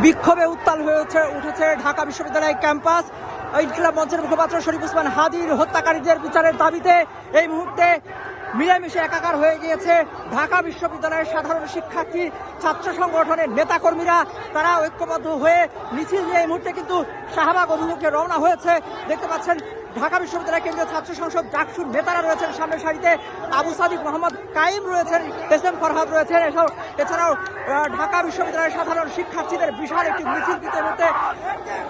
বিক্ষোভে উত্তাল হয়ে উঠেছে ঢাকা বিশ্ববিদ্যালয় ক্যাম্পাস। ইনকিলাব মঞ্চের মুখপাত্র শরীফ ওসমান হাদীর হত্যাকারীদের বিচারের দাবিতে এই মুহূর্তে মিলেমিশে একাকার হয়ে গিয়েছে ঢাকা বিশ্ববিদ্যালয়ের সাধারণ শিক্ষার্থী, ছাত্র সংগঠনের নেতাকর্মীরা। তারা ঐক্যবদ্ধ হয়ে মিছিল নিয়ে এই মুহূর্তে কিন্তু শাহবাগ অভিমুখে রওনা হয়েছে। দেখতে পাচ্ছেন ঢাকা বিশ্ববিদ্যালয় কেন্দ্রীয় ছাত্র সংসদ ডাকসুর নেতারা রয়েছেন সামনের সারিতে। আবু সাদিক, মোহাম্মদ কাইম রয়েছেন, এস এম ফরহাদ রয়েছেন। এছাড়াও ঢাকা বিশ্ববিদ্যালয়ের সাধারণ শিক্ষার্থীদের বিশাল একটি মিছিল কিন্তু এই মুহূর্তে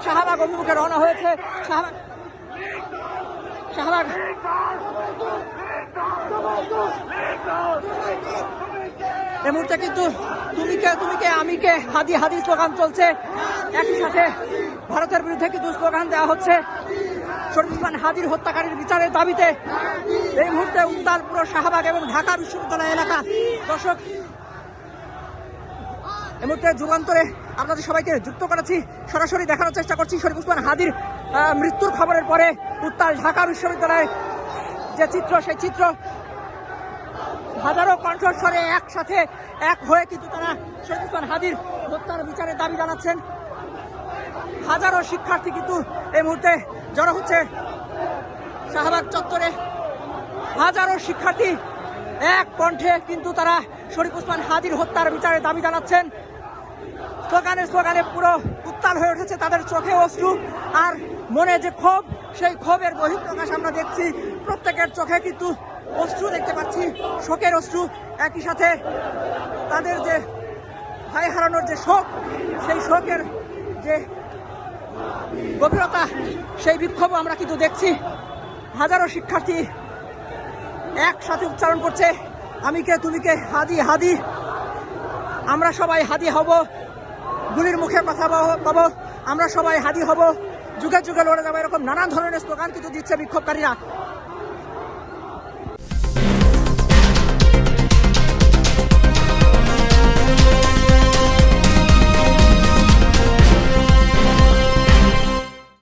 শাহবাগ অভিমুখে রওনা হয়েছে। শাহবাগ এই মুহূর্তে কিন্তু তুমিকে আমিকে হাদি হাদি স্লোগান চলছে। একই সাথে ভারতের বিরুদ্ধে কিন্তু স্লোগান দেওয়া হচ্ছে। শরীফ ওসমান হাদীর হত্যাকারীর বিচারের দাবিতে এই মুহূর্তে উত্তাল পুরো শাহবাগ এবং ঢাকা বিশ্ববিদ্যালয় এলাকা। দর্শক, এই মুহূর্তে যুগান্তরে আপনাদের সবাইকে যুক্ত করেছি, সরাসরি দেখানোর চেষ্টা করছি শরীফ ওসমান হাদীর মৃত্যুর খবরের পরে উত্তাল ঢাকা বিশ্ববিদ্যালয়ের যে চিত্র, সেই চিত্র হাজারো কণ্ঠস্বরে একসাথে এক হয়ে কিন্তু তারা শরীফ ওসমান হাদীর হত্যার বিচারের দাবি জানাচ্ছেন। হাজারো শিক্ষার্থী কিন্তু এই মুহূর্তে জড়ো হচ্ছে শাহবাগ চত্বরে। হাজারো শিক্ষার্থী এক কণ্ঠে কিন্তু তারা শরীফ ওসমান হাদীর হত্যার বিচারের দাবি জানাচ্ছেন। স্লোগানে পুরো উত্তাল হয়ে উঠেছে তাদের চোখে অশ্রু আর মনে যে ক্ষোভ, সেই ক্ষোভের বহিঃপ্রকাশ আমরা দেখছি। প্রত্যেকের চোখে কিন্তু অশ্রু দেখতে পাচ্ছি, শোকের অশ্রু। একই সাথে তাদের যে ভাই হারানোর যে শোক, সেই শোকের যে গভীরতা, সেই বিক্ষোভ আমরা কিন্তু দেখছি। হাজারো শিক্ষার্থী একসাথে উচ্চারণ করছে আমিকে তুমিকে, হাদি হাদি, আমরা সবাই হাদি হব, গুলির মুখে কথা পাবো, আমরা সবাই হাদি হব, যুগে যুগে লড়ে যাবো, এরকম নানান ধরনের স্লোগান কিন্তু দিচ্ছে বিক্ষোভকারীরা।